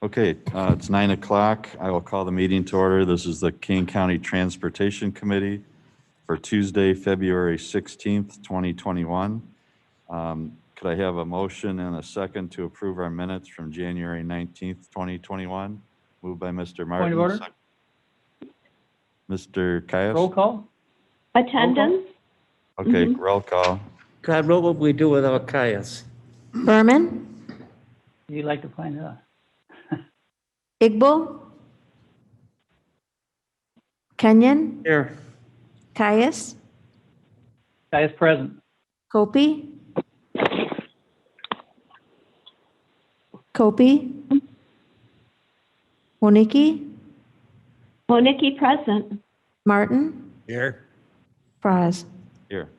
Okay, it's 9 o'clock. I will call the meeting to order. This is the Kane County Transportation Committee for Tuesday, February 16th, 2021. Could I have a motion and a second to approve our minutes from January 19th, 2021? Moved by Mr. Martin. order. Mr. Caius? Roll call? Attendance? Okay, roll call. God, what would we do without Caius? Berman? You'd like to find out? Igbo? Kenyon? Here. Caius? Guys present. Kopi? Kopi? Woniki? Woniki present. Martin? Here. Fries? Here.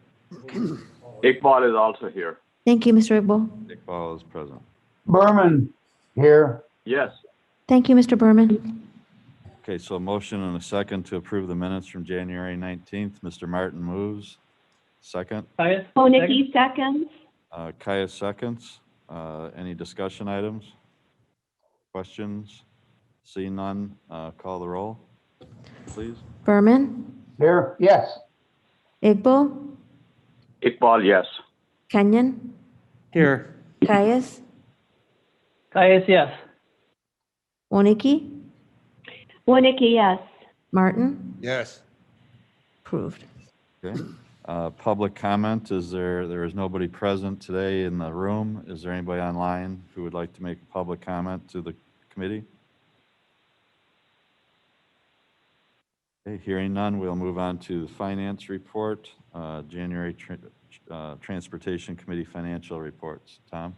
Iqbal is also here. Thank you, Mr. Igbo. Iqbal is present. Berman, here. Yes. Thank you, Mr. Berman. Okay, so a motion and a second to approve the minutes from January 19th. Mr. Martin moves. Second. Caius? Woniki seconds. Caius seconds. Any discussion items? Questions? Seeing none, call the roll, please. Berman? Here, yes. Igbo? Iqbal, yes. Kenyon? Here. Caius? Caius, yes. Woniki? Woniki, yes. Martin? Yes. Approved. Okay. Public comment, there is nobody present today in the room. Is there anybody online who would like to make a public comment to the committee? Okay, hearing none, we'll move on to the finance report, January Transportation Committee financial reports. Tom?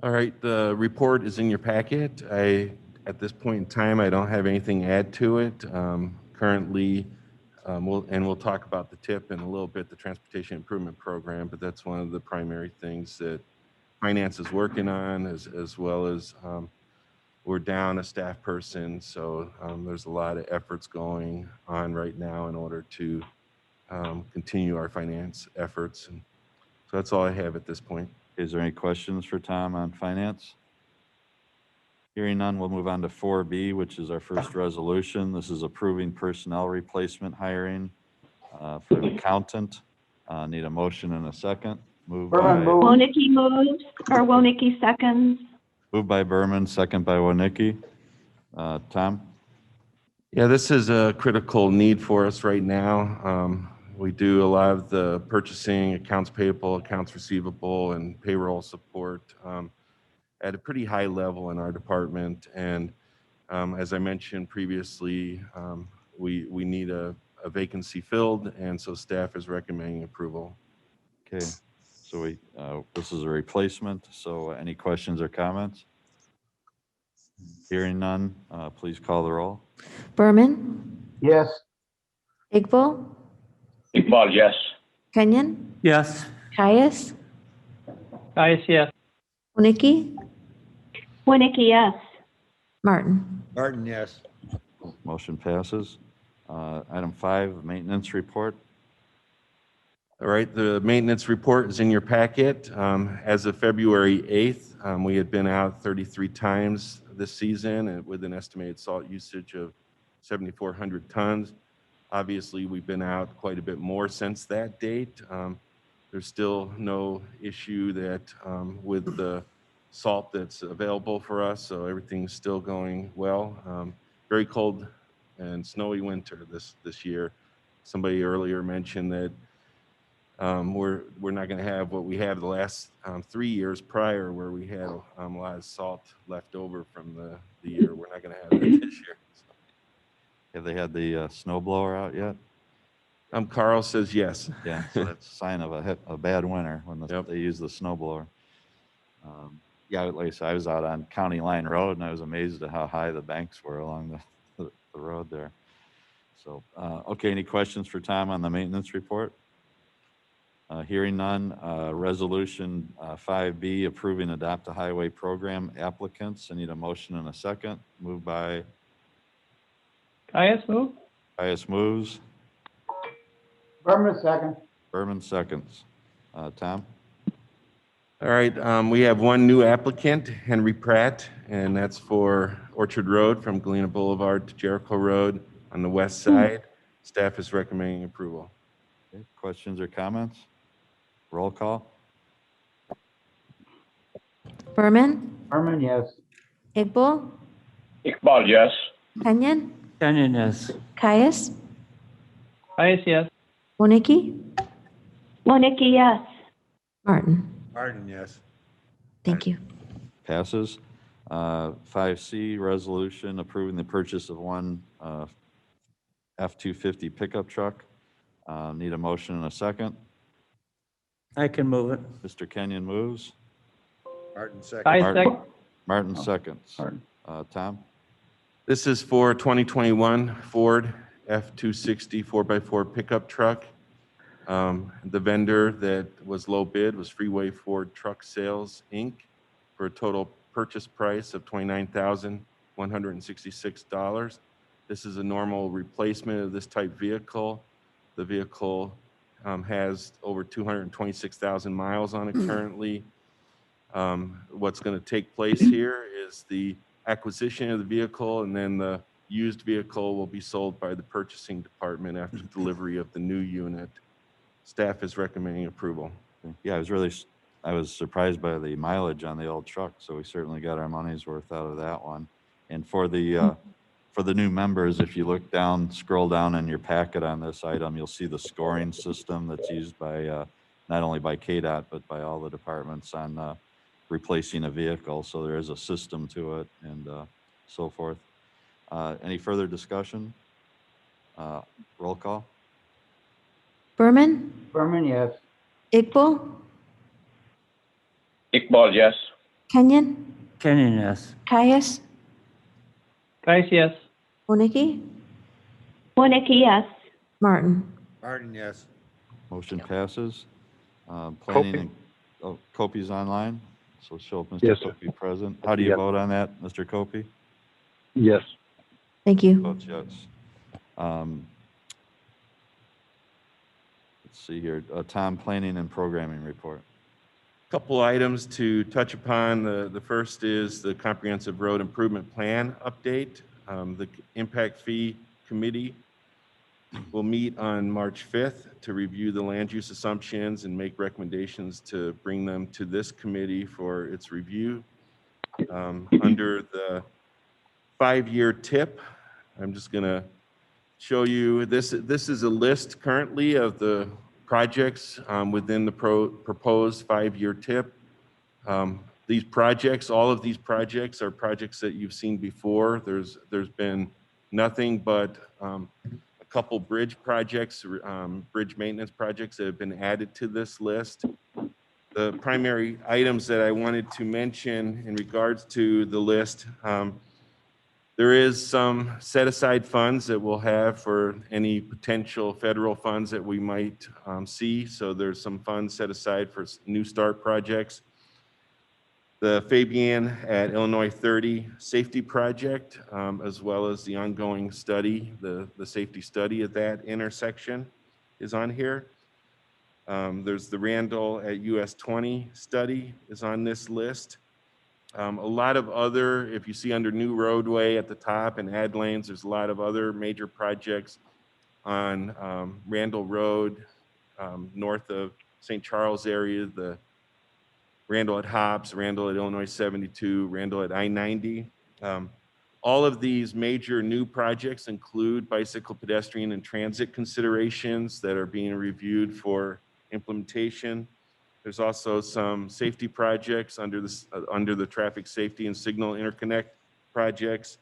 All right, the report is in your packet. At this point in time, I don't have anything to add to it. Currently, we'll talk about the TIP in a little bit, the Transportation Improvement Program, but that's one of the primary things that finance is working on, as well as we're down a staff person, so there's a lot of efforts going on right now in order to continue our finance efforts. And so that's all I have at this point. Is there any questions for Tom on finance? Hearing none, we'll move on to 4B, which is our first resolution. This is approving personnel replacement hiring for an accountant. Need a motion and a second. Moved Berman, by, move. Woniki moves, or Woniki seconds. moved by Berman, second by Woniki. Tom? Yeah, this is a critical need for us right now. We do a lot of the purchasing, accounts payable, accounts receivable, and payroll support at a pretty high level in our department. And as I mentioned previously, we need a vacancy filled, and so staff is recommending approval. Okay, so this is a replacement, so any questions or comments? Hearing none, please call the roll. Berman? Yes. Igbo? Iqbal, yes. Kenyon? Yes. Caius? Caius, yes. Woniki? Woniki, yes. Martin? Martin, yes. Motion passes. Item 5, maintenance report. All right, the maintenance report is in your packet. As of February 8th, we had been out 33 times this season and with an estimated salt usage of 7,400 tons. Obviously, we've been out quite a bit more since that date. There's still no issue that with the salt that's available for us, so everything's still going well. Very cold and snowy winter this year. Somebody earlier mentioned that we're not going to have what we had the last 3 years prior, where we had a lot of salt left over from the year. We're not going to have that this year. So. Have they had the snow blower out yet? Carl says yes. Yeah, so that's a sign of a bad winter when Yep. they use the snow blower. Yeah, like I said, I was out on County Line Road and I was amazed at how high the banks were along the road there. So, okay, any questions for Tom on the maintenance report? Hearing none, resolution 5B, approving adopt a highway program applicants. I need a motion and a second. Moved by Caius, move. Caius moves, Berman, second. Berman seconds. Tom? All right, we have one new applicant, Henry Pratt, and that's for Orchard Road from Galena Boulevard to Jericho Road on the west side. Staff is recommending approval. Okay, questions or comments? Roll call? Berman, Berman, yes. Iqbal, Iqbal, yes. Kenyon, Kenyon, yes. Caius, Caius, yes. Walnicki, Walnicki, yes. Martin. Martin, yes. Thank you. Passes. 5C, resolution approving the purchase of one F-250 pickup truck. Need a motion and a second. I can move it. Mr. Kenyon moves. Caius, Martin. second. Martin Oh, seconds. Martin. Tom? This is for 2021 Ford F-260 4x4 pickup truck. The vendor that was low bid was Freeway Ford Truck Sales, Inc., for a total purchase price of $29,166. This is a normal replacement of this type vehicle. The vehicle has over 226,000 miles on it currently. What's going to take place here is the acquisition of the vehicle, and then the used vehicle will be sold by the purchasing department after delivery of the new unit. Staff is recommending approval. Yeah, I was surprised by the mileage on the old truck, so we certainly got our money's worth out of that one. And for the new members, if you look down, scroll down in your packet on this item, you'll see the scoring system that's used by not only by KDOT, but by all the departments on replacing a vehicle. So there is a system to it and so forth. Any further discussion? Roll call? Berman, Berman, yes. Iqbal, Iqbal, yes. Kenyon, Kenyon, yes. Caius, Caius, yes. Walnicki, Walnicki, yes. Martin. Martin, yes. Motion passes. Planning and, Copey's online, so show up Mr. Yes, sir. Copey present. How do you Yep. vote on that, Mr. Copey? Yes. Thank you. Votes yes. Let's see here, Tom, planning and programming report. Couple items to touch upon. The first is the comprehensive road improvement plan update. The impact fee committee will meet on March 5th to review the land use assumptions and make recommendations to bring them to this committee for its review. Under the 5-year tip, I'm just going to show you, this is a list currently of the projects within the proposed 5-year tip. These projects, all of these projects are projects that you've seen before. There's been nothing but a couple bridge projects, bridge maintenance projects that have been added to this list. The primary items that I wanted to mention in regards to the list, there is some set aside funds that we'll have for any potential federal funds that we might see. So there's some funds set aside for new start projects. The Fabian at Illinois 30 safety project, as well as the ongoing study, the safety study at that intersection is on here. There's the Randall at US 20 study is on this list. A lot of other, if you see under new roadway at the top and add lanes, there's a lot of other major projects on Randall Road, north of St. Charles area, the Randall at Hobbs, Randall at Illinois 72, Randall at I-90. All of these major new projects include bicycle, pedestrian, and transit considerations that are being reviewed for implementation. There's also some safety projects under the traffic safety and signal interconnect projects.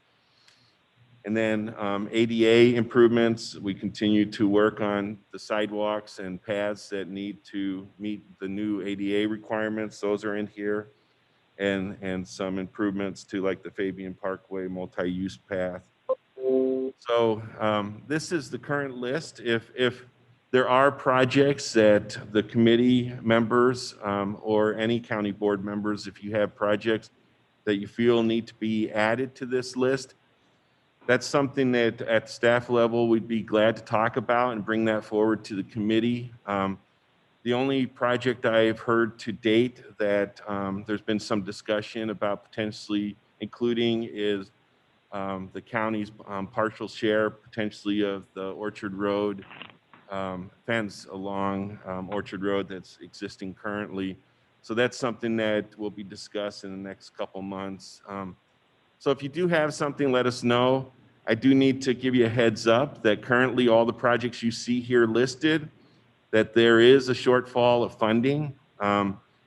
And then ADA improvements. We continue to work on the sidewalks and paths that need to meet the new ADA requirements. Those are in here. And some improvements to like the Fabian Parkway multi-use path. So this is the current list. If there are projects that the committee members or any county board members, if you have projects that you feel need to be added to this list, that's something that at staff level we'd be glad to talk about and bring that forward to the committee. The only project I've heard to date that there's been some discussion about potentially including is the county's partial share potentially of the Orchard Road fence along Orchard Road that's existing currently. So that's something that will be discussed in the next couple months. So if you do have something, let us know. I do need to give you a heads up that currently all the projects you see here listed, that there is a shortfall of funding.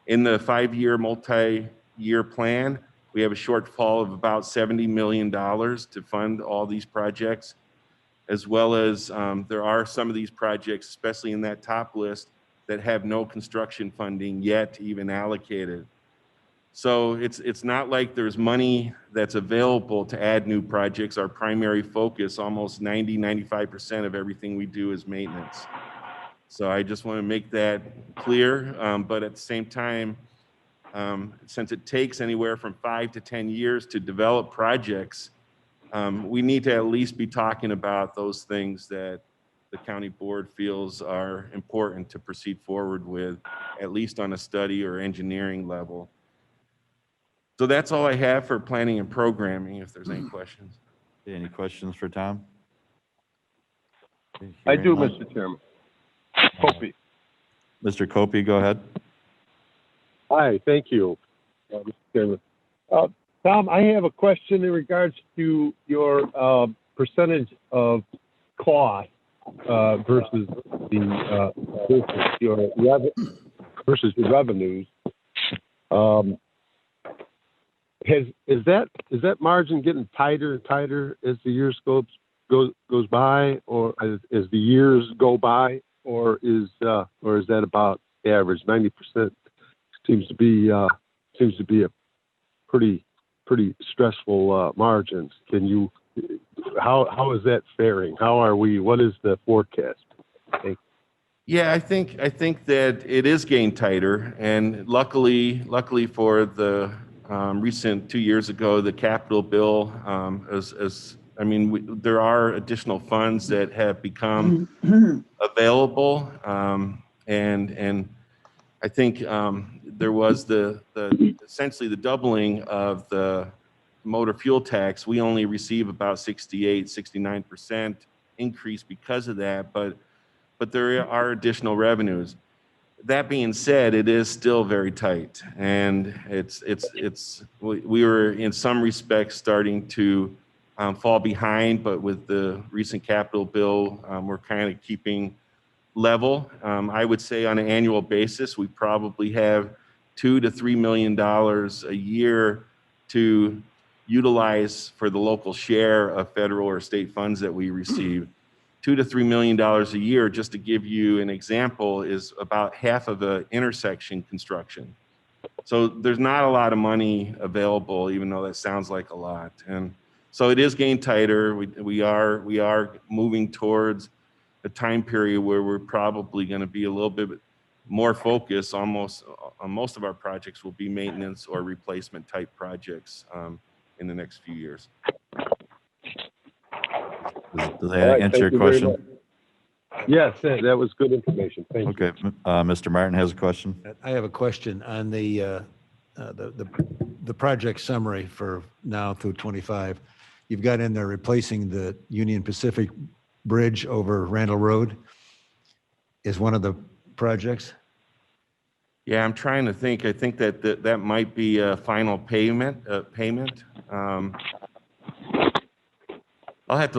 In the 5-year multi-year plan, we have a shortfall of about $70 million to fund all these projects, as well as there are some of these projects, especially in that top list, that have no construction funding yet even allocated. So it's not like there's money that's available to add new projects. Our primary focus, almost 95% of everything we do is maintenance. So I just want to make that clear, but at the same time, since it takes anywhere from 5 to 10 years to develop projects, we need to at least be talking about those things that the county board feels are important to proceed forward with, at least on a study or engineering level. So that's all I have for planning and programming, if there's any questions. Any questions for Tom? I do, Hearing none. Mr. Chairman. Copy. Mr. Copey, go ahead. Hi, thank you, Mr. Chairman. Tom, I have a question in regards to your percentage of cost versus the versus your revenues. Is that margin getting tighter and tighter as the years goes by, or as the years go by, or is that about average? 90% seems to be a pretty stressful margins. How is that faring? How are we? What is the forecast? Yeah, I think that it is getting tighter, and luckily for the recent 2 years ago, the capital bill, there are additional funds that have become available, and I think there was essentially the doubling of the motor fuel tax. We only receive about 69% increase because of that, but there are additional revenues. That being said, it is still very tight, and we were in some respects starting to fall behind, but with the recent capital bill, we're kind of keeping level. I would say on an annual basis, we probably have $2 to $3 million a year to utilize for the local share of federal or state funds that we receive. $2 to $3 million a year, just to give you an example, is about half of the intersection construction. So there's not a lot of money available, even though that sounds like a lot. And so it is getting tighter. We are moving towards a time period where we're probably going to be a little bit more focused. Almost on most of our projects will be maintenance or replacement type projects in the next few years. Does that answer your question? Yes, that was good information. Thank you. Okay, Mr. Martin has a question. I have a question on the project summary for now through 25. You've got in there replacing the Union Pacific Bridge over Randall Road is one of the projects. Yeah, I'm trying to think. I think that might be a final payment. I'll have to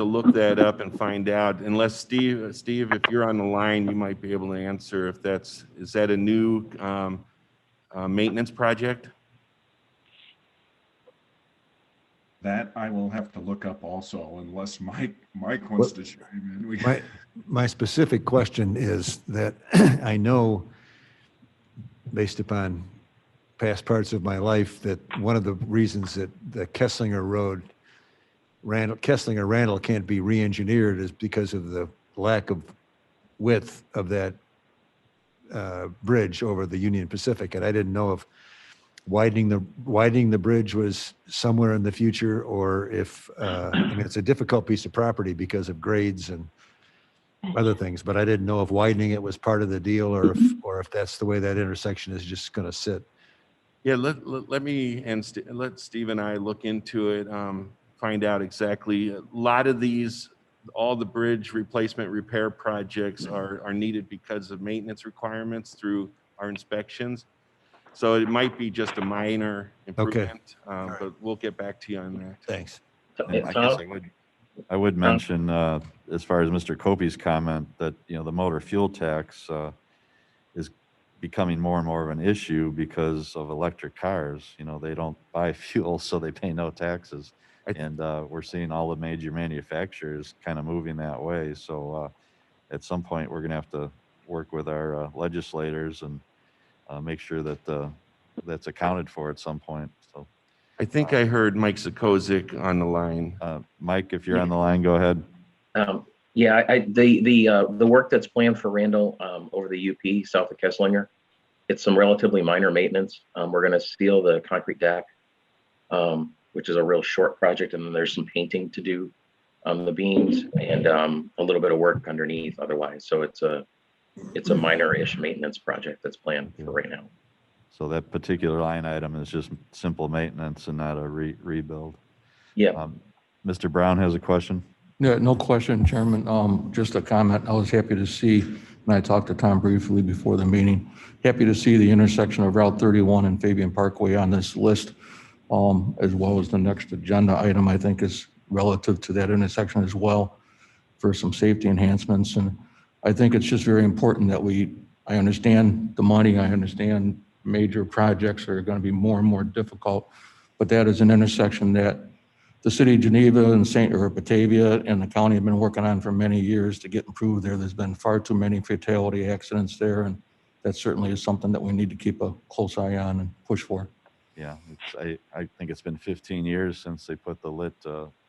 look that up and find out. Unless Steve, if you're on the line, you might be able to answer if is that a new maintenance project? That I will have to look up also, unless Mike wants to chime in. My specific question is that I know, based upon past parts of my life, that one of the reasons that the Kesslinger Randall can't be re-engineered is because of the lack of width of that bridge over the Union Pacific. And I didn't know if widening the bridge was somewhere in the future, or if it's a difficult piece of property because of grades and other things, but I didn't know if widening it was part of the deal or if that's the way that intersection is just going to sit. Yeah, let me and let Steve and I look into it, find out exactly. A lot of these, all the bridge replacement repair projects are needed because of maintenance requirements through our inspections. So it might be just a minor improvement, but we'll get back to you on that. Thanks. And I guess I would mention, as far as Mr. Copey's comment, that, the motor fuel tax is becoming more and more of an issue because of electric cars. They don't buy fuel, so they pay no taxes. And we're seeing all the major manufacturers kind of moving that way. So at some point, we're going to have to work with our legislators and make sure that that's accounted for at some point. So I think I heard Mike Sokozik on the line. Mike, if you're on the line, go ahead. Yeah, the work that's planned for Randall over the UP south of Kesslinger, it's some relatively minor maintenance. We're going to seal the concrete deck, which is a real short project, and then there's some painting to do on the beams and a little bit of work underneath otherwise. So it's a minor-ish maintenance project that's planned for right now. So that particular line item is just simple maintenance and not a rebuild. Yeah. Mr. Brown has a question. Yeah, no question, Chairman. Just a comment. I was happy to see, and I talked to Tom briefly before the meeting, happy to see the intersection of Route 31 and Fabian Parkway on this list, as well as the next agenda item, I think, is relative to that intersection as well for some safety enhancements. And I think it's just very important that I understand the money, I understand major projects are going to be more and more difficult, but that is an intersection that the city of Geneva and Batavia and the county have been working on for many years to get improved there. There's been far too many fatality accidents there, and that certainly is something that we need to keep a close eye on and push for. Yeah, I think it's been 15 years since they put the lit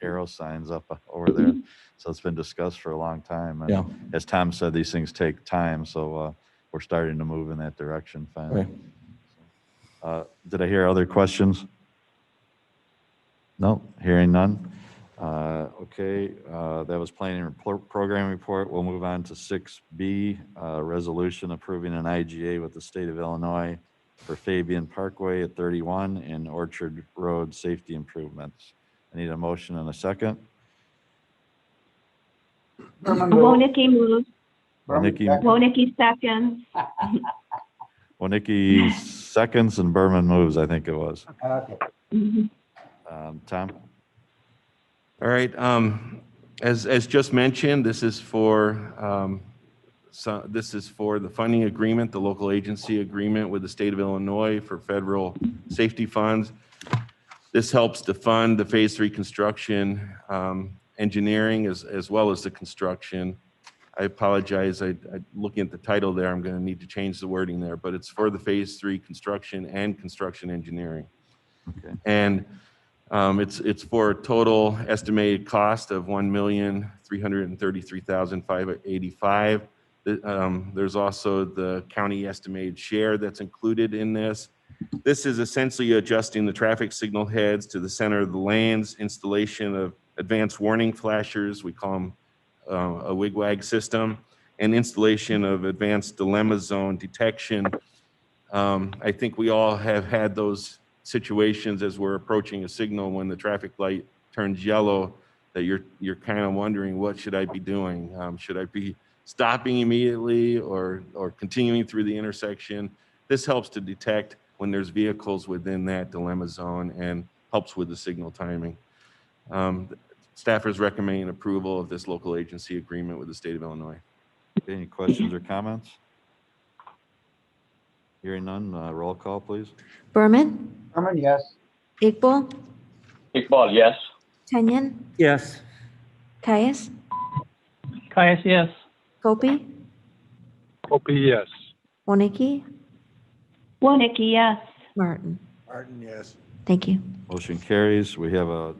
arrow signs up over there. So it's been discussed for a long time. And Yeah. as Tom said, these things take time. So we're starting to move in that direction finally. Did I hear other questions? No, hearing none. Okay, that was planning and program report. We'll move on to 6B, resolution approving an IGA with the state of Illinois for Fabian Parkway at 31 and Orchard Road safety improvements. I need a motion and a second. Wonecki moves. Wonecki seconds. Wonecki seconds and Berman moves, I think it was. Okay. Tom? All right. As just mentioned, this is for the funding agreement, the local agency agreement with the state of Illinois for federal safety funds. This helps to fund the phase 3 construction, engineering as well as the construction. I apologize. Looking at the title there, I'm going to need to change the wording there, but it's for the phase 3 construction and construction engineering. Okay. And it's for a total estimated cost of $1,333,585. There's also the county estimated share that's included in this. This is essentially adjusting the traffic signal heads to the center of the lanes, installation of advanced warning flashers, we call them a wigwag system, and installation of advanced dilemma zone detection. I think we all have had those situations as we're approaching a signal when the traffic light turns yellow that you're kind of wondering, what should I be doing? Should I be stopping immediately or continuing through the intersection? This helps to detect when there's vehicles within that dilemma zone and helps with the signal timing. Staff is recommending approval of this local agency agreement with the state of Illinois. Any questions or comments? Hearing none, roll call, please. Berman, Berman, yes. Iqbal, Iqbal, yes. Kenyon, Yes. Caius, Caius, yes. Copey, Opie, yes. Wonecki, Wonecki, yes. Martin. Martin, yes. Thank you. Motion carries. We have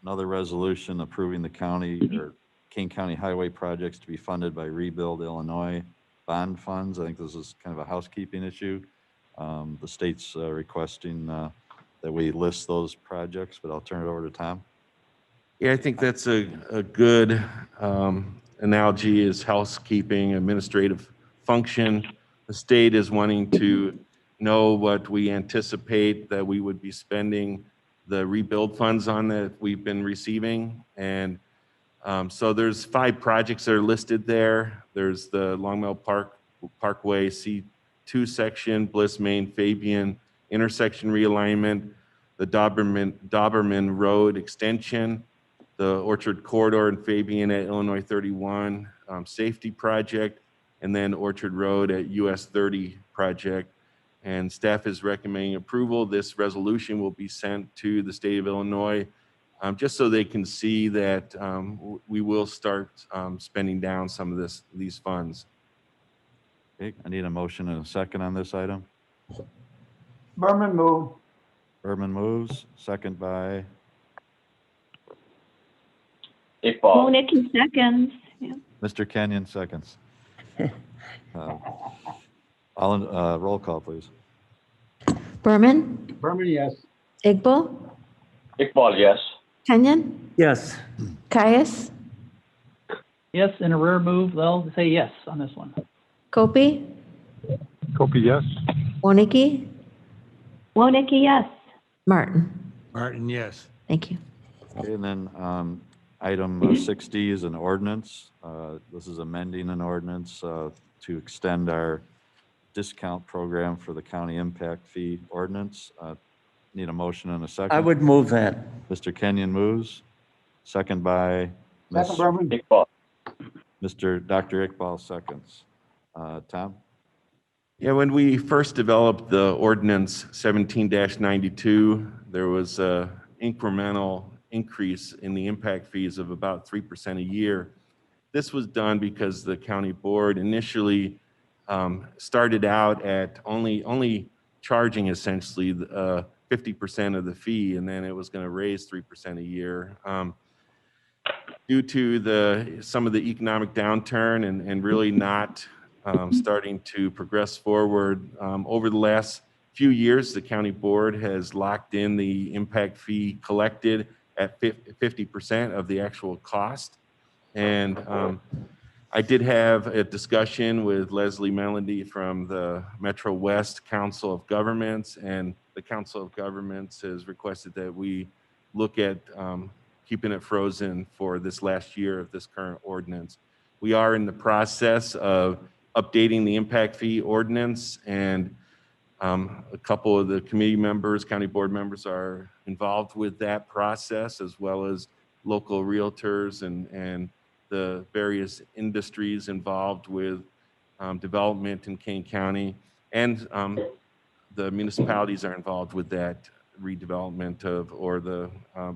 another resolution approving the county or King County highway projects to be funded by Rebuild Illinois bond funds. I think this is kind of a housekeeping issue. The state's requesting that we list those projects, but I'll turn it over to Tom. Yeah, I think that's a good analogy is housekeeping, administrative function. The state is wanting to know what we anticipate that we would be spending the rebuild funds on that we've been receiving. And so there's 5 projects that are listed there. There's the Longmeadow Parkway C2 section, Bliss, Main, Fabian intersection realignment, the Doberman Road extension, the Orchard Corridor in Fabian at Illinois 31 safety project, and then Orchard Road at US 30 project. And staff is recommending approval. This resolution will be sent to the state of Illinois just so they can see that we will start spending down some of these funds. Okay, I need a motion and a second on this item. Berman move. Berman moves, second by, Iqbal. Wonecki seconds. Yeah. Mr. Kenyon seconds. Roll call, please. Berman, Berman, yes. Iqbal, Iqbal, yes. Kenyon, Yes. Caius, Yes, in a rare move, they'll say yes on this one. Kopi, Kopi, yes. Wonecki, Wonecki, yes. Martin. Martin, yes. Thank you. Okay, and then item 60 is an ordinance. This is amending an ordinance to extend our discount program for the county impact fee ordinance. Need a motion and a second. I would move that. Mr. Kenyon moves, second by Second Berman. Iqbal. Dr. Iqbal seconds. Tom? Yeah, when we first developed the ordinance 17-92, there was a incremental increase in the impact fees of about 3% a year. This was done because the county board initially started out at only charging essentially 50% of the fee, and then it was going to raise 3% a year. Due to some of the economic downturn and really not starting to progress forward, over the last few years, the county board has locked in the impact fee collected at 50% of the actual cost. And I did have a discussion with Leslie Melody from the Metro West Council of Governments, and the Council of Governments has requested that we look at keeping it frozen for this last year of this current ordinance. We are in the process of updating the impact fee ordinance, and a couple of the committee members, county board members are involved with that process, as well as local realtors and the various industries involved with development in Kane County. And the municipalities are involved with that redevelopment or the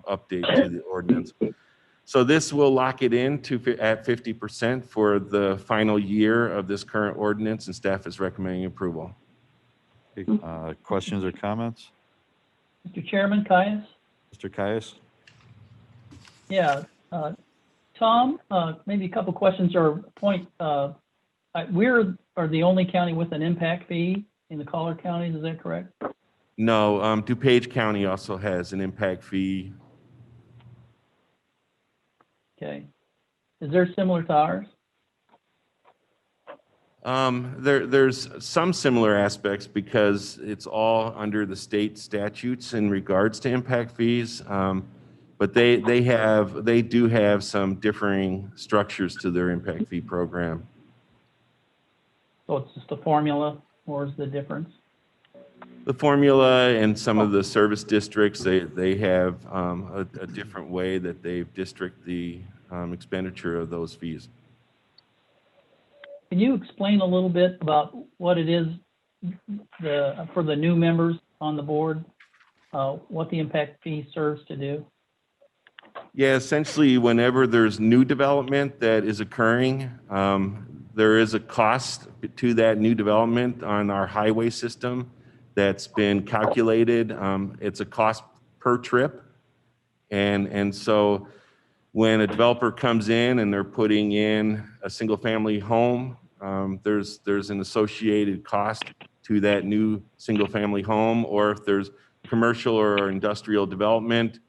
update to the ordinance. So this will lock it in at 50% for the final year of this current ordinance, and staff is recommending approval. Questions or comments? Mr. Chairman, Caius? Mr. Caius? Yeah, Tom, maybe a couple questions or point. We are the only county with an impact fee in the collar counties, is that correct? No, DuPage County also has an impact fee. Okay. Is there similar to ours? There's some similar aspects because it's all under the state statutes in regards to impact fees. But they do have some differing structures to their impact fee program. So it's just a formula, or is the difference? The formula and some of the service districts, they have a different way that they district the expenditure of those fees. Can you explain a little bit about what it is for the new members on the board, what the impact fee serves to do? Yeah, essentially, whenever there's new development that is occurring, there is a cost to that new development on our highway system that's been calculated. It's a cost per trip. And so when a developer comes in and they're putting in a single family home, there's an associated cost to that new single family home, or if there's commercial or industrial development,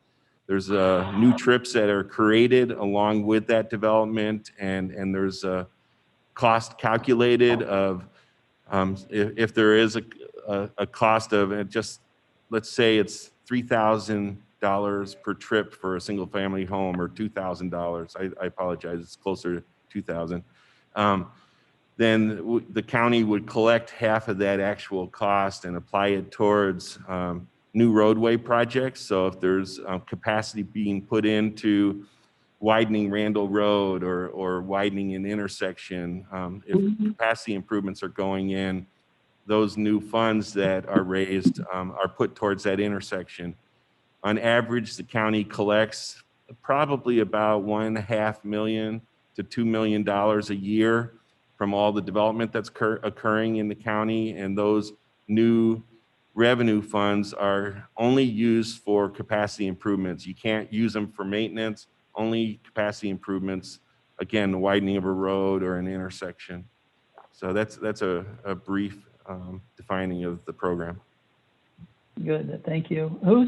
There's new trips that are created along with that development, and there's a cost calculated of if there is a cost of it, just let's say it's $3,000 per trip for a single family home, or $2,000. I apologize, it's closer to 2,000. Then the county would collect half of that actual cost and apply it towards new roadway projects. So if there's capacity being put into widening Randall Road or widening an intersection, if capacity improvements are going in, those new funds that are raised are put towards that intersection. On average, the county collects probably about $1.5 million to $2 million a year from all the development that's occurring in the county, and those new revenue funds are only used for capacity improvements. You can't use them for maintenance, only capacity improvements, again, the widening of a road or an intersection. So that's a brief defining of the program. Good, thank you. Who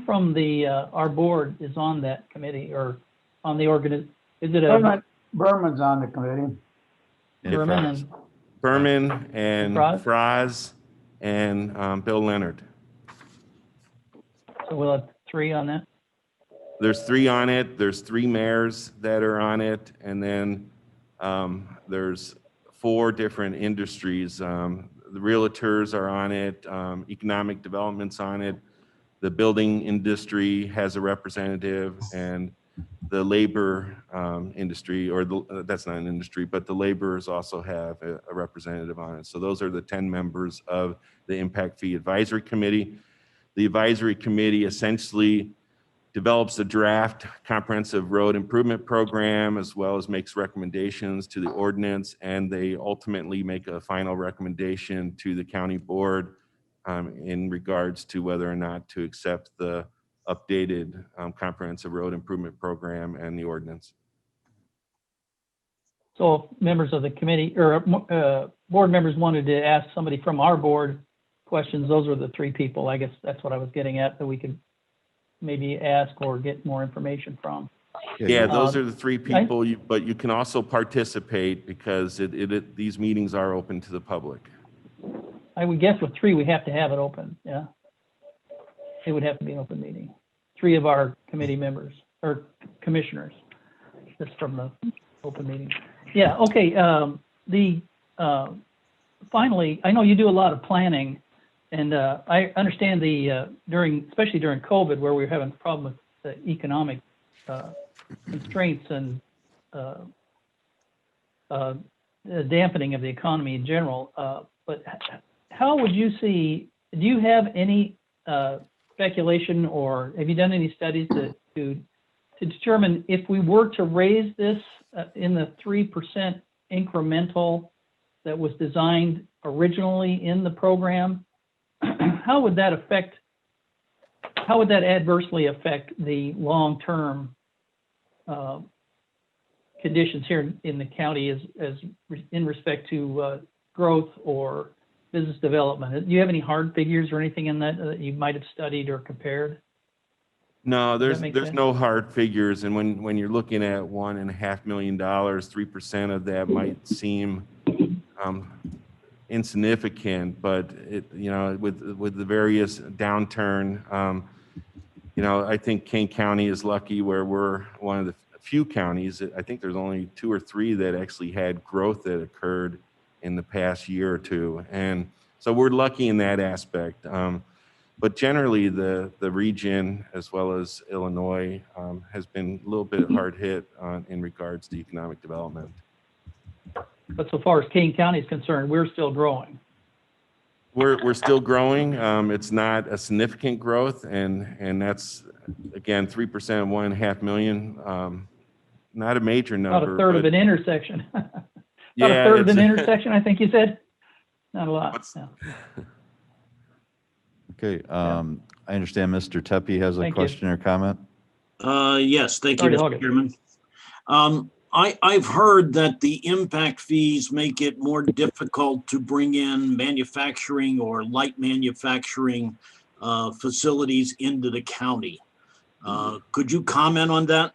from the our board is on that committee or on the is it a Berman's on the committee. Berman? Berman and Fraz? Fraz and Bill Leonard. So we'll have 3 on that? There's 3 on it. There's 3 mayors that are on it. And then there's 4 different industries. The realtors are on it, economic development's on it, the building industry has a representative, and the labor industry, or that's not an industry, but the laborers also have a representative on it. So those are the 10 members of the Impact Fee Advisory Committee. The advisory committee essentially develops a draft comprehensive road improvement program, as well as makes recommendations to the ordinance, and they ultimately make a final recommendation to the county board in regards to whether or not to accept the updated comprehensive road improvement program and the ordinance. So if members of the committee or board members wanted to ask somebody from our board questions, those are the 3 people. I guess that's what I was getting at, that we could maybe ask or get more information from. Yeah, those are the 3 people, but you can also participate because these meetings are open to the public. I would guess with 3, we have to have it open, yeah? It would have to be an open meeting. 3 of our committee members, or commissioners, just from the open meeting. Yeah, okay, finally, I know you do a lot of planning, and I understand especially during COVID, where we were having a problem with the economic constraints and dampening of the economy in general. But how would you see, do you have any speculation, or have you done any studies to determine if we were to raise this in the 3% incremental that was designed originally in the program, how would that adversely affect the long-term conditions here in the county as in respect to growth or business development? Do you have any hard figures or anything in that you might have studied or compared? No, there's no hard figures. And when you're looking at $1.5 million, 3% of that might seem insignificant, but with the various downturn, I think Kane County is lucky where we're one of the few counties. I think there's only 2 or 3 that actually had growth that occurred in the past year or 2, and so we're lucky in that aspect. But generally, the region, as well as Illinois, has been a little bit hard hit in regards to economic development. But so far as Kane County is concerned, we're still growing. We're still growing. It's not a significant growth, and that's, again, 3%, $1.5 million. Not a major number. About a third of an intersection. Yeah, a third of an intersection, I think you said. Not a lot. No. Okay, I understand Mr. Tepe has a Thank you. question or comment. Yes, thank you, Sorry to Mr. Chairman. I've heard that the impact fees make it more difficult to bring in manufacturing or light manufacturing facilities into the county. Could you comment on that?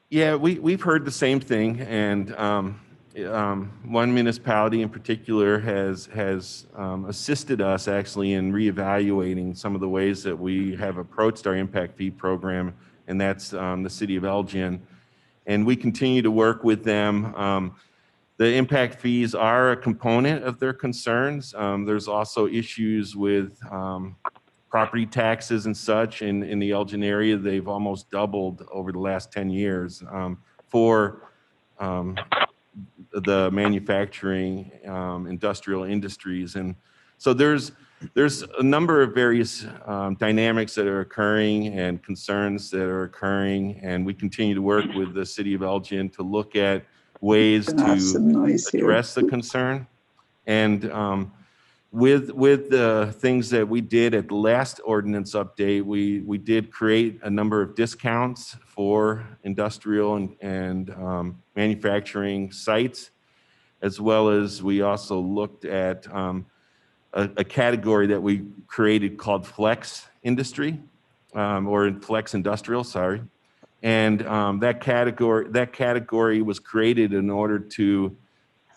Yeah, we've heard the same thing, and one municipality in particular has assisted us actually in reevaluating some of the ways that we have approached our impact fee program, and that's the city of Elgin. And we continue to work with them. The impact fees are a component of their concerns. There's also issues with property taxes and such in the Elgin area. They've almost doubled over the last 10 years for the manufacturing industrial industries. And so there's a number of various dynamics that are occurring and concerns that are occurring. And we continue to work with the city of Elgin to look at ways to address the concern. And with the things that we did at the last ordinance update, we did create a number of discounts for industrial and manufacturing sites, as well as we also looked at a category that we created called flex industry, or flex industrial, sorry. And that category was created in order to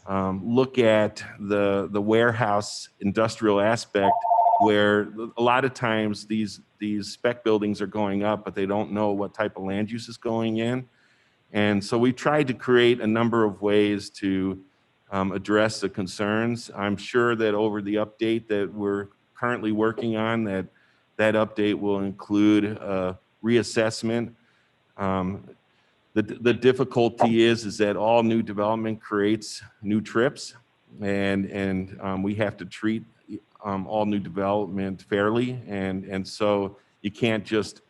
look at the warehouse industrial aspect, where a lot of times these spec buildings are going up, but they don't know what type of land use is going in. And so we tried to create a number of ways to address the concerns. I'm sure that over the update that we're currently working on, that update will include a reassessment. The difficulty is that all new development creates new trips, and we have to treat all new development fairly, and so you can't just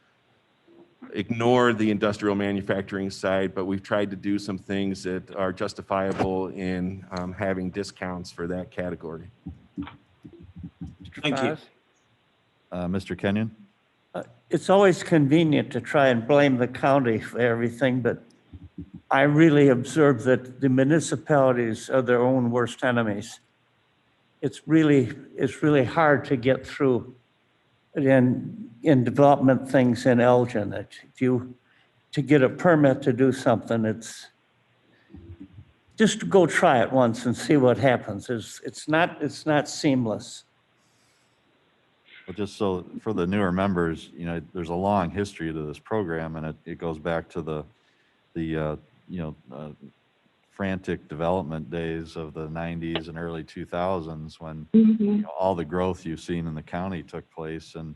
ignore the industrial manufacturing side, but we've tried to do some things that are justifiable in having discounts for that category. Thank you. Mr. Kenyon? It's always convenient to try and blame the county for everything, but I really observe that the municipalities are their own worst enemies. It's really hard to get through in development things in Elgin. To get a permit to do something, it's just go try it once and see what happens. It's not seamless. Well, just so for the newer members, there's a long history to this program, and it goes back to the frantic development days of the 90s and early 2000s, when all the growth you've seen in the county took place, and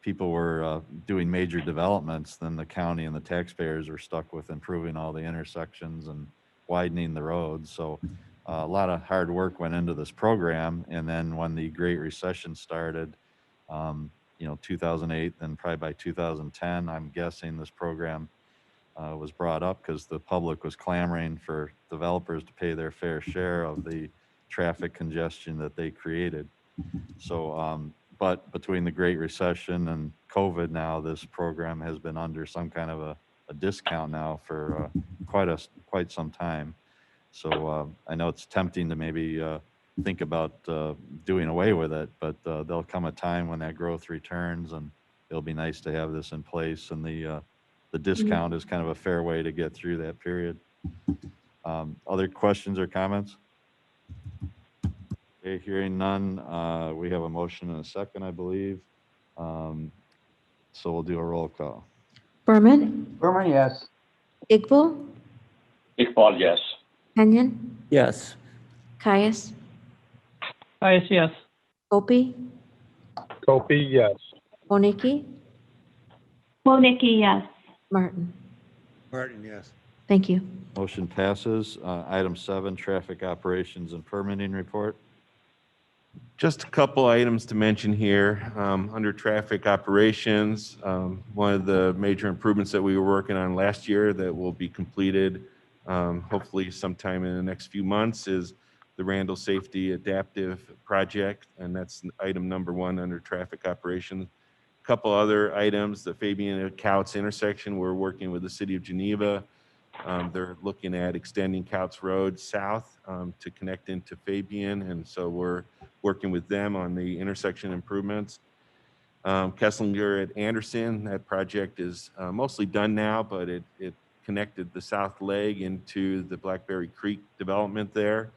people were doing major developments. Then the county and the taxpayers were stuck with improving all the intersections and widening the roads. So a lot of hard work went into this program. And then when the Great Recession started, 2008, then probably by 2010, I'm guessing this program was brought up because the public was clamoring for developers to pay their fair share of the traffic congestion that they created. So, but between the Great Recession and COVID now, this program has been under some kind of a discount now for quite some time. So I know it's tempting to maybe think about doing away with it, but there'll come a time when that growth returns, and it'll be nice to have this in place. And the discount is kind of a fair way to get through that period. Other questions or comments? Okay, hearing none, we have a motion and a second, I believe. So we'll do a roll call. Berman, Berman, yes. Iqbal, Iqbal, yes. Kenyon, Yes. Caius, Yes. Kopey, Kopey, yes. Bonnicki, Wonecki, yes. Martin. Martin, yes. Thank you. Motion passes. Item 7, traffic operations and permitting report. Just a couple items to mention here. Under traffic operations, one of the major improvements that we were working on last year that will be completed hopefully sometime in the next few months is the Randall Safety Adaptive Project, and that's item number 1 under traffic operations. A couple other items, the Fabian and Couts intersection, we're working with the city of Geneva. They're looking at extending Couts Road south to connect into Fabian, and so we're working with them on the intersection improvements. Kesslinger at Anderson, that project is mostly done now, but it connected the south leg into the Blackberry Creek development there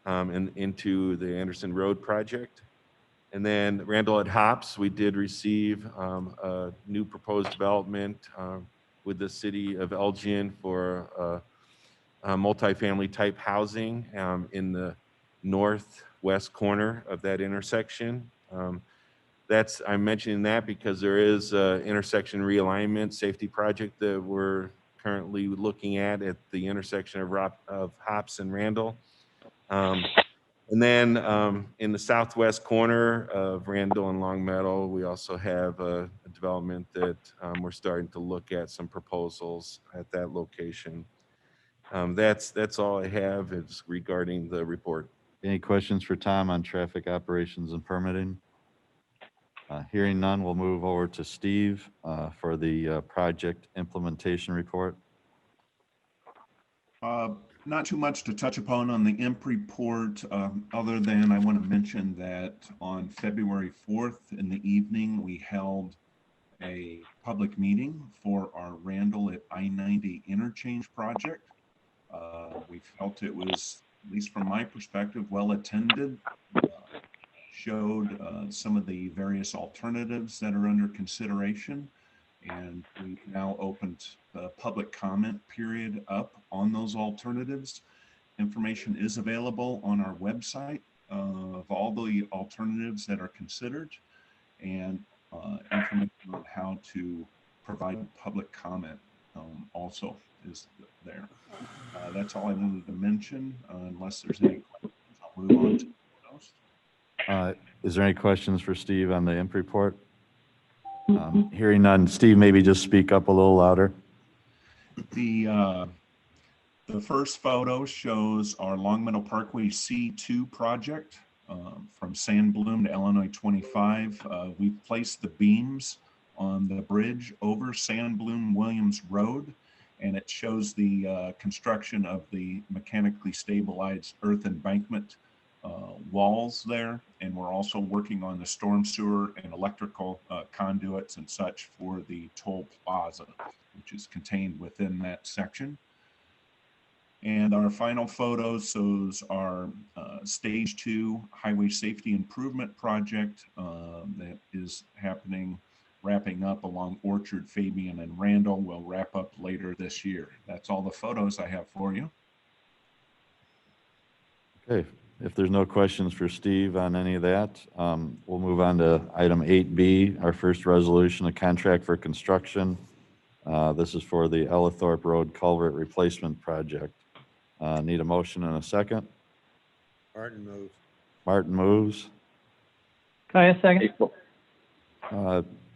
and into the Anderson Road project. And then Randall at Hops, we did receive a new proposed development with the city of Elgin for multifamily type housing in the northwest corner of that intersection. I'm mentioning that because there is an intersection realignment safety project that we're currently looking at the intersection of Hops and Randall. And then in the southwest corner of Randall and Long Meadow, we also have a development that we're starting to look at some proposals at that location. That's all I have is regarding the report. Any questions for Tom on traffic operations and permitting? Hearing none, we'll move over to Steve for the project implementation report. Not too much to touch upon on the IMP report, other than I want to mention that on February 4th in the evening, we held a public meeting for our Randall at I-90 interchange project. We felt it was, at least from my perspective, well attended, showed some of the various alternatives that are under consideration. And we've now opened the public comment period up on those alternatives. Information is available on our website of all the alternatives that are considered, and information on how to provide public comment also is there. That's all I wanted to mention. Unless there's any questions, I'll move on to those. Is there any questions for Steve on the IMP report? Hearing none, Steve, maybe just speak up a little louder. The first photo shows our Long Meadow Parkway C2 project from Sandbloom to Illinois 25. We've placed the beams on the bridge over Sandbloom Williams Road, and it shows the construction of the mechanically stabilized earth embankment walls there. And we're also working on the storm sewer and electrical conduits and such for the toll plaza, which is contained within that section. And our final photo shows our stage 2 highway safety improvement project that is wrapping up along Orchard, Fabian, and Randall. Will wrap up later this year. That's all the photos I have for you. Okay, if there's no questions for Steve on any of that, we'll move on to item 8B, our first resolution, a contract for construction. This is for the Ellithorpe Road Culvert Replacement Project. Need a motion and a second. Martin moves. Martin moves. Kaya, second.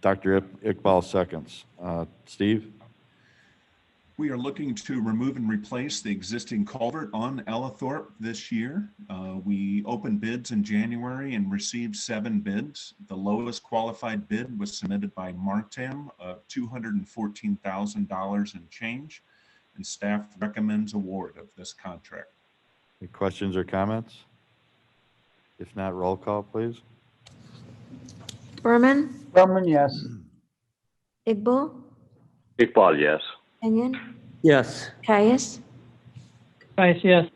Dr. Iqbal seconds. Steve? We are looking to remove and replace the existing culvert on Ellithorpe this year. We opened bids in January and received 7 bids. The lowest qualified bid was submitted by Martem of $214,000 and change, and staff recommends award of this contract. Any questions or comments? If not, roll call, please. Berman, Berman, yes. Iqbal, Iqbal, yes. Kenyon, Yes. Caius, Kaya, yes.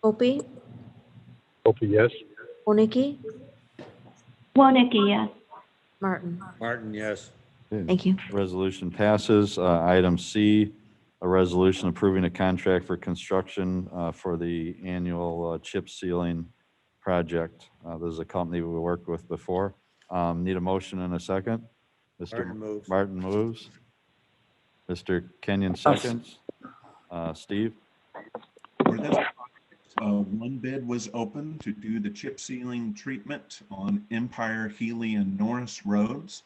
Opie, Opie, yes. Wonecki, Wonecki, yes. Martin. Martin, yes. Thank you. Resolution passes. Item C, a resolution approving a contract for construction for the annual chip sealing project. This is a company we worked with before. Need a motion and a second. Martin moves. Martin moves. Mr. Kenyon seconds. Steve? For this project, one bid was open to do the chip sealing treatment on Empire, Healy, and Norris roads.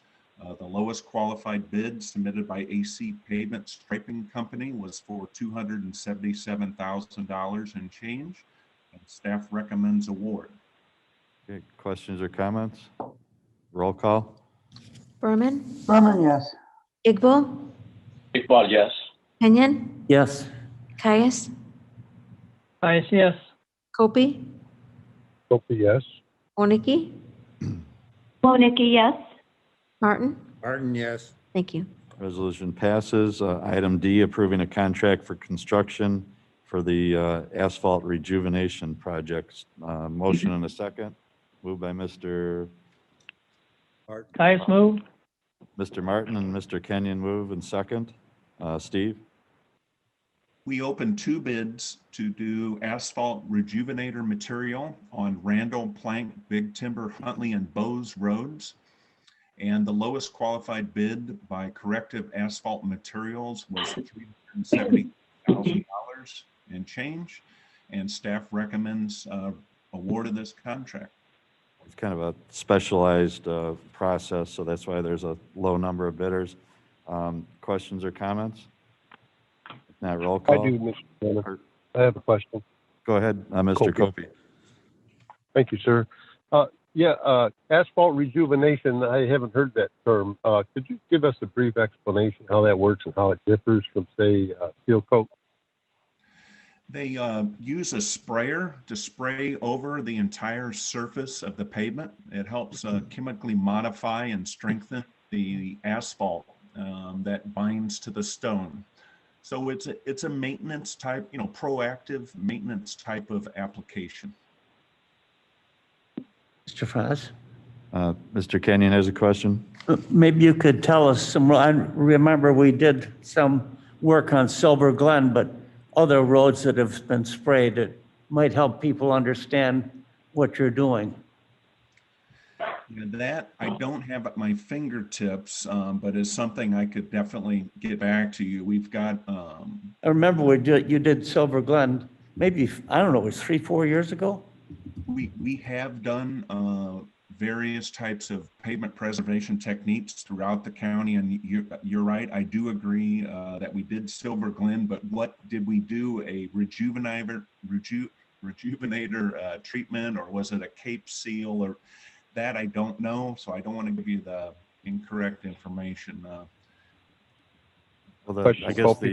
The lowest qualified bid submitted by AC Pavement Striping Company was for $277,000 and change, and staff recommends award. Okay, questions or comments? Roll call. Berman, Berman, yes. Iqbal, Iqbal, yes. Kenyon, Yes. Caius, Kaya, yes. Opie, Opie, yes. Wonecki, Wonecki, yes. Martin? Martin, yes. Thank you. Resolution passes. Item D, approving a contract for construction for the asphalt rejuvenation projects. Motion and a second. Moved by Mr. Caius move. Martin and Mr. Kenyon move and second. Steve? We opened 2 bids to do asphalt rejuvenator material on Randall, Plank, Big Timber, Huntley, and Bowes roads. And the lowest qualified bid by Corrective Asphalt Materials was $370,000 and change. And staff recommends award of this contract. It's kind of a specialized process, so that's why there's a low number of bidders. Questions or comments? If not, roll I call. do, Mr. Chairman. I have a question. Go ahead, Mr. Copey. Thank you, sir. Asphalt rejuvenation, I haven't heard that term. Could you give us a brief explanation how that works and how it differs from, say, seal coat? They use a sprayer to spray over the entire surface of the pavement. It helps chemically modify and strengthen the asphalt that binds to the stone. So it's a maintenance type, proactive maintenance type of application. Mr. Foss? Mr. Kenyon has a question. Maybe you could tell us some, I remember we did some work on Silver Glen, but other roads that have been sprayed, it might help people understand what you're doing. That I don't have at my fingertips, but is something I could definitely get back to you. We've got. I remember you did Silver Glen, maybe, I don't know, it was 3-4 years ago? We have done various types of pavement preservation techniques throughout the county, and you're right. I do agree that we did Silver Glen, but what did we do? A rejuvenator treatment, or was it a Cape Seal, or that I don't know. So I don't want to give you the incorrect information. Well, I guess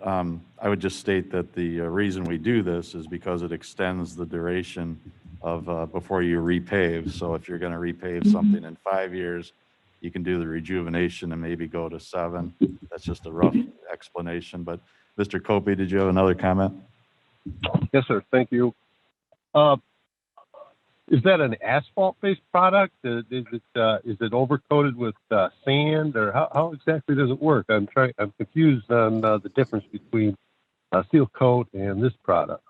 I would just state that the reason we do this is because it extends the duration of before you repave. So if you're going to repave something in 5 years, you can do the rejuvenation and maybe go to 7. That's just a rough explanation. But Mr. Copey, did you have another comment? Yes, sir. Thank you. Is that an asphalt-based product? Is it overcoated with sand, or how exactly does it work? I'm confused on the difference between seal coat and this product.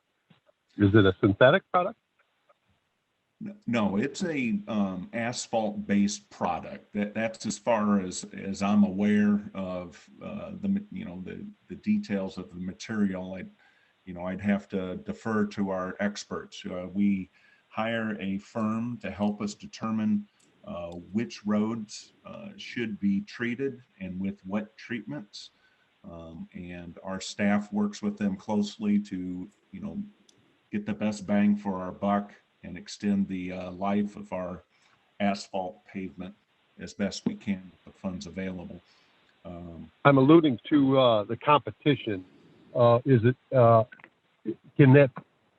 Is it a synthetic product? No, it's a asphalt-based product. That's as far as I'm aware of the details of the material. I'd have to defer to our experts. We hire a firm to help us determine which roads should be treated and with what treatments. And our staff works with them closely to, get the best bang for our buck and extend the life of our asphalt pavement as best we can with the funds available. I'm alluding to the competition. Can that,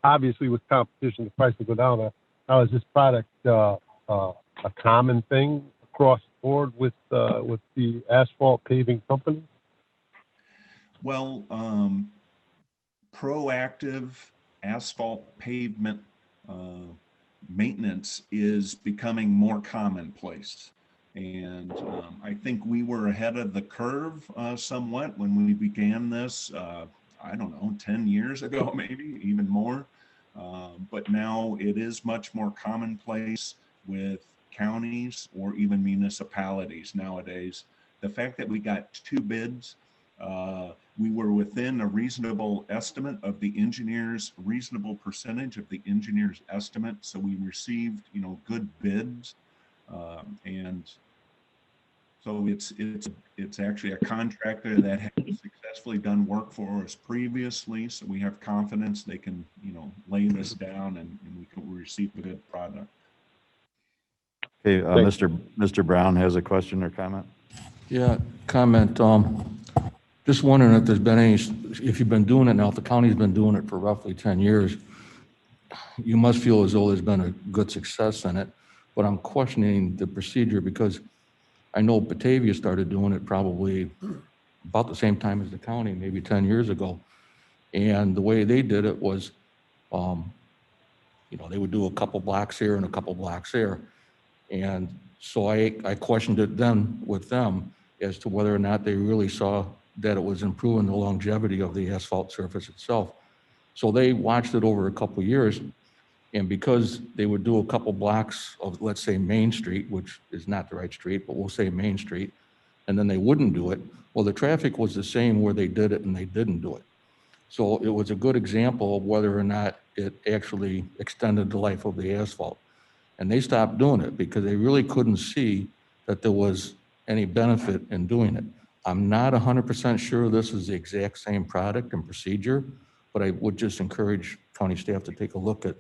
obviously with competition, the price will go down. How is this product a common thing across the board with the asphalt paving companies? Well, proactive asphalt pavement maintenance is becoming more commonplace. And I think we were ahead of the curve somewhat when we began this, 10 years ago, maybe even more. But now it is much more commonplace with counties or even municipalities nowadays. The fact that we got 2 bids, we were within a reasonable estimate of the engineer's reasonable percentage of the engineer's estimate. So we received, good bids. And so it's actually a contractor that has successfully done work for us previously. So we have confidence they can, lay this down and we can receive a good product. Okay, Mr. Brown has a question or comment? Yeah, comment. Just wondering if there's been if you've been doing it now, if the county's been doing it for roughly 10 years, you must feel as though there's been a good success in it. But I'm questioning the procedure because I know Batavia started doing it probably about the same time as the county, maybe 10 years ago. And the way they did it was, they would do a couple blocks here and a couple blocks there. And so I questioned it then with them as to whether or not they really saw that it was improving the longevity of the asphalt surface itself. So they watched it over a couple of years. And because they would do a couple blocks of, let's say, Main Street, which is not the right street, but we'll say Main Street, and then they wouldn't do it, well, the traffic was the same where they did it and they didn't do it. So it was a good example of whether or not it actually extended the life of the asphalt. And they stopped doing it because they really couldn't see that there was any benefit in doing it. I'm not 100% sure this is the exact same product and procedure, but I would just encourage county staff to take a look at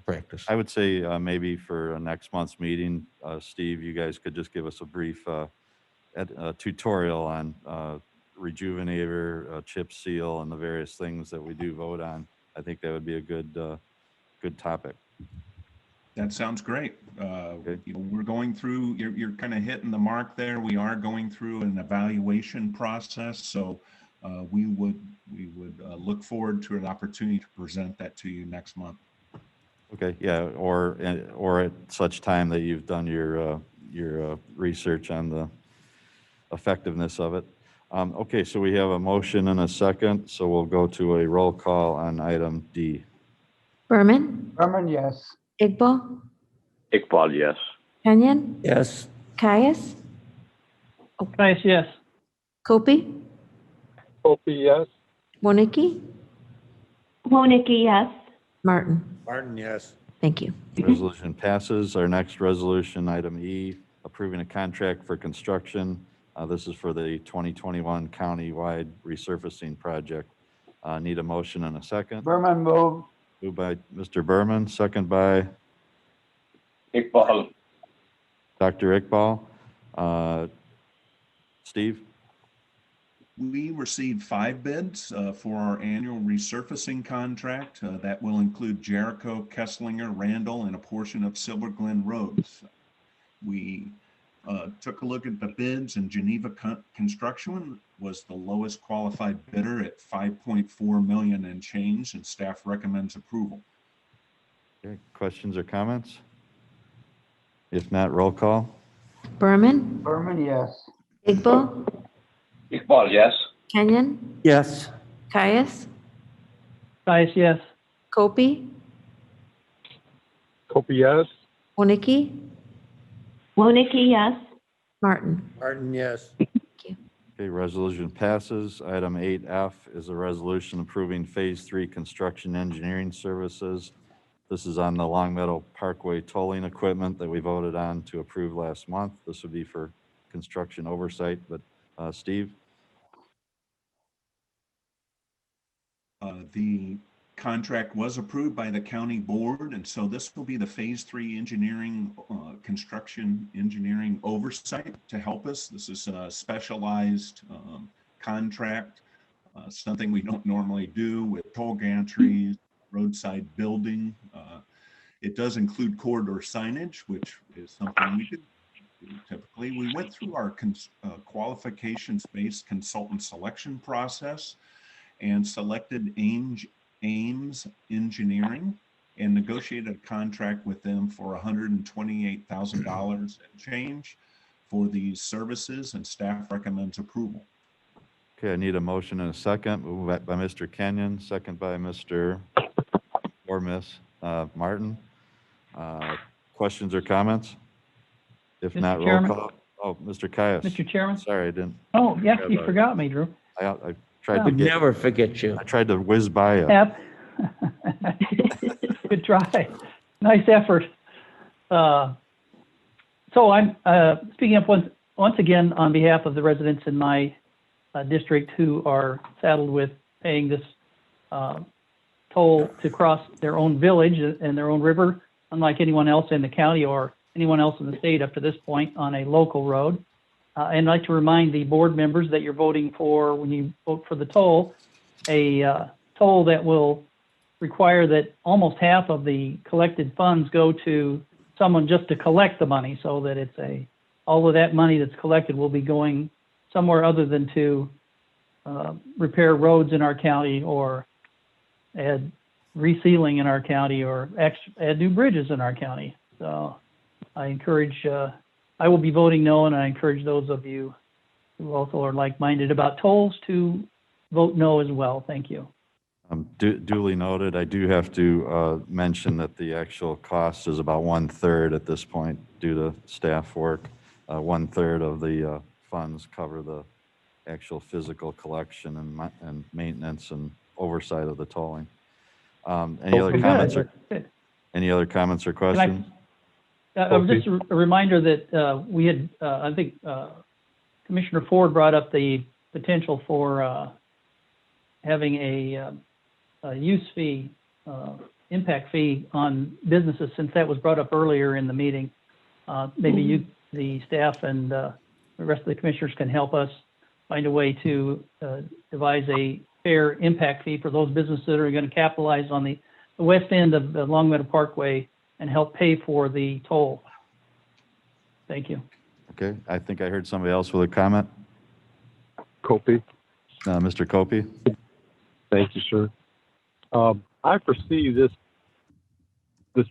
practice. I would say maybe for next month's meeting, Steve, you guys could just give us a brief tutorial on rejuvenator, chip seal, and the various things that we do vote on. I think that would be a good topic. That sounds great. We're going through, you're kind of hitting the mark there. We are going through an evaluation process. So we would look forward to an opportunity to present that to you next month. Okay, yeah, or at such time that you've done your research on the effectiveness of it. Okay, so we have a motion and a second, so we'll go to a roll call on item D. Berman, Berman, yes. Iqbal, Iqbal, yes. Kenyon, Yes. Caius, Caius, yes. Kopi, Opie, yes. Wonecki, Wonecki, yes. Martin. Martin, yes. Thank you. Resolution passes. Our next resolution, item E, approving a contract for construction. This is for the 2021 county-wide resurfacing project. Need a motion and a second. Berman move. Moved by Mr. Berman, second by Iqbal, Dr. Iqbal. Steve? We received 5 bids for our annual resurfacing contract. That will include Jericho, Kesslinger, Randall, and a portion of Silver Glen roads. We took a look at the bids, and Geneva Construction was the lowest qualified bidder at $5.4 million and change, and staff recommends approval. Okay, questions or comments? If not, roll call. Berman, Berman, yes. Iqbal, Iqbal, yes. Kenyon, Yes. Caius, Caius, yes. Kopi, Opie, yes. Wonecki, Wonecki, yes. Martin. Martin, yes. Okay, resolution passes. Item 8F is a resolution approving Phase 3 construction engineering services. This is on the Long Meadow Parkway tolling equipment that we voted on to approve last month. This would be for construction oversight, but Steve? The contract was approved by the county board, and so this will be the Phase 3 engineering, construction engineering oversight to help us. This is a specialized contract, something we don't normally do with toll gantries, roadside building. It does include corridor signage, which is something we do typically. We went through our qualifications-based consultant selection process and selected Ames Engineering and negotiated a contract with them for $128,000 and change for these services, and staff recommends approval. Okay, I need a motion and a second. Moved by Mr. Kenyon, second by Mr. or Miss Martin. Questions or comments? If Mr. not, roll Chairman? call. Oh, Mr. Caius. Mr. Chairman? Sorry, I didn't. Oh, yeah, Yeah, you but- forgot me, Drew. I tried to Would get. never forget you. I tried to whiz by you. Yep. Good try. Nice effort. So I'm speaking up once again on behalf of the residents in my district who are saddled with paying this toll to cross their own village and their own river, unlike anyone else in the county or anyone else in the state up to this point on a local road. And I'd like to remind the board members that you're voting for, when you vote for the toll, a toll that will require that almost half of the collected funds go to someone just to collect the money, so that it's a all of that money that's collected will be going somewhere other than to repair roads in our county or add resealing in our county or add new bridges in our county. So I encourage, I will be voting no, and I encourage those of you who also are like-minded about tolls to vote no as well. Thank you. Duly noted. I do have to mention that the actual cost is about 1/3 at this point due to staff work. 1/3 of the funds cover the actual physical collection and maintenance and oversight of the tolling. Any other Okay, comments or good. any other comments or questions? Just a reminder that we had, I think Commissioner Ford brought up the potential for having a use fee, impact fee on businesses, since that was brought up earlier in the meeting. Maybe you, the staff, and the rest of the commissioners can help us find a way to devise a fair impact fee for those businesses that are going to capitalize on the west end of the Long Meadow Parkway and help pay for the toll. Thank you. Okay, I think I heard somebody else with a comment. Copy. Mr. Copey? Thank you, sir. I foresee this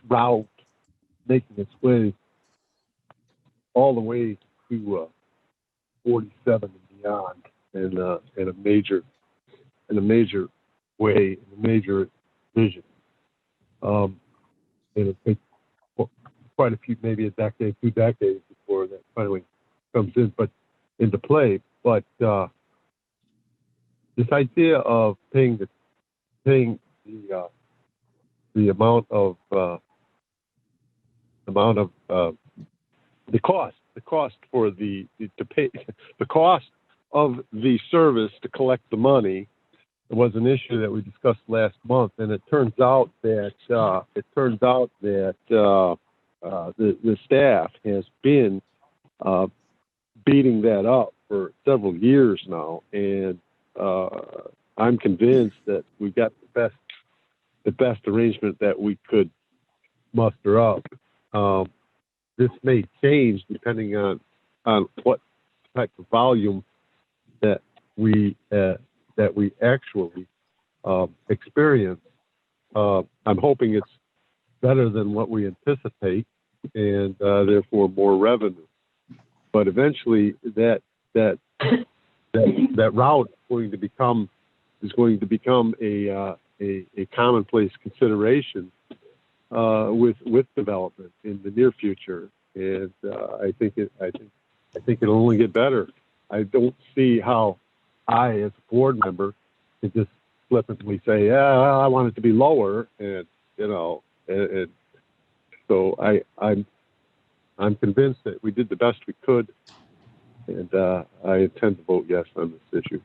route making its way all the way to 47 and beyond in a major way, in a major vision. And it takes quite a few, maybe a decade, 2 decades before that finally comes into play. But this idea of paying the amount of the cost for to pay the cost of the service to collect the money was an issue that we discussed last month, and it turns out that the staff has been beating that up for several years now, and I'm convinced that we got the best arrangement that we could muster up. This may change depending on what type of volume that we actually experience. I'm hoping it's better than what we anticipate, and therefore more revenue. But eventually, that route is going to become a commonplace consideration with development in the near future, and I think it'll only get better. I don't see how I, as a board member, can just flippantly say, "Yeah, I want it to be lower," and so I'm convinced that we did the best we could, and I intend to vote yes on this issue.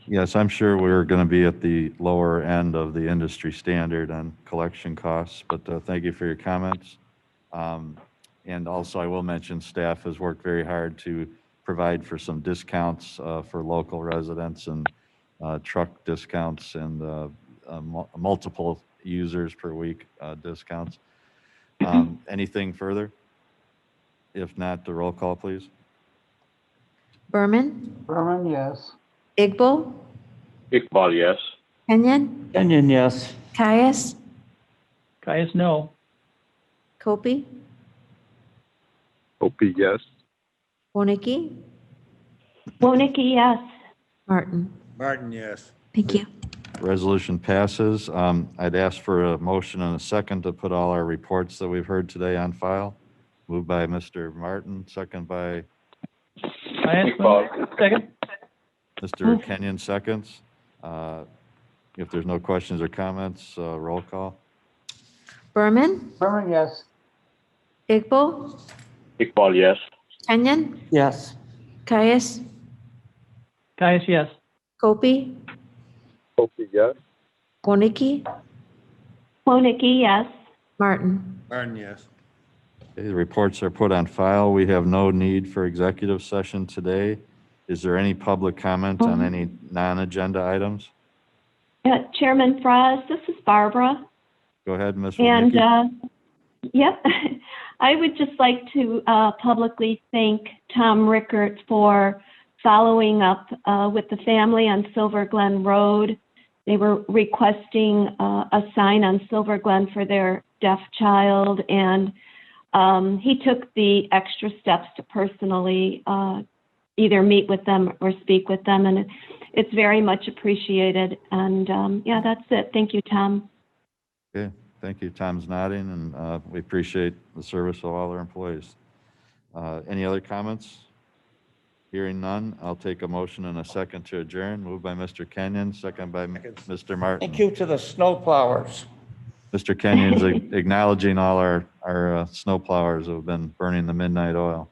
Yes, I'm sure we're going to be at the lower end of the industry standard on collection costs, but thank you for your comments. And also, I will mention staff has worked very hard to provide for some discounts for local residents and truck discounts and multiple users per week discounts. Anything further? If not, the roll call, please. Berman, Berman, yes. Igbo, Iqbal, yes. Kenyon, Kenyon, yes. Caius, Caius, no. Copey, Opie, yes. Wonecki, Wonecki, yes. Martin. Martin, yes. Thank you. Resolution passes. I'd ask for a motion and a second to put all our reports that we've heard today on file. Moved by Mr. Martin, second by Caius, second. Mr. Kenyon, seconds. If there's no questions or comments, roll call. Berman, Berman, yes. Igbo, Iqbal, yes. Kenyon, Yes. Caius, Caius, yes. Copey, Opie, yes. Wonecki, Wonecki, yes. Martin. Martin, yes. Okay, the reports are put on file. We have no need for executive session today. Is there any public comment on any non-agenda items? Chairman Fraz, this is Barbara. Go ahead, Ms. And, Woniecki. yep, I would just like to publicly thank Tom Rickert for following up with the family on Silver Glen Road. They were requesting a sign on Silver Glen for their deaf child, and he took the extra steps to personally either meet with them or speak with them, and it's very much appreciated. And yeah, that's it. Thank you, Tom. Okay, thank you. Tom's nodding, and we appreciate the service of all our employees. Any other comments? Hearing none, I'll take a motion and a second to adjourn. Moved by Mr. Kenyon, second by Mr. Martin. Thank you to the snow plowers. Mr. Kenyon's acknowledging all our snow plowers who have been burning the midnight oil.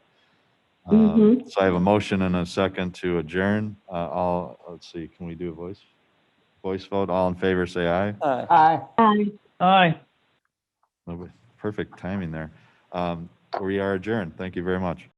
So I have a motion and a second to adjourn. Let's see, can we do a voice vote? All in favor, say aye. Aye. Aye. Perfect timing there. We are adjourned. Thank you very much.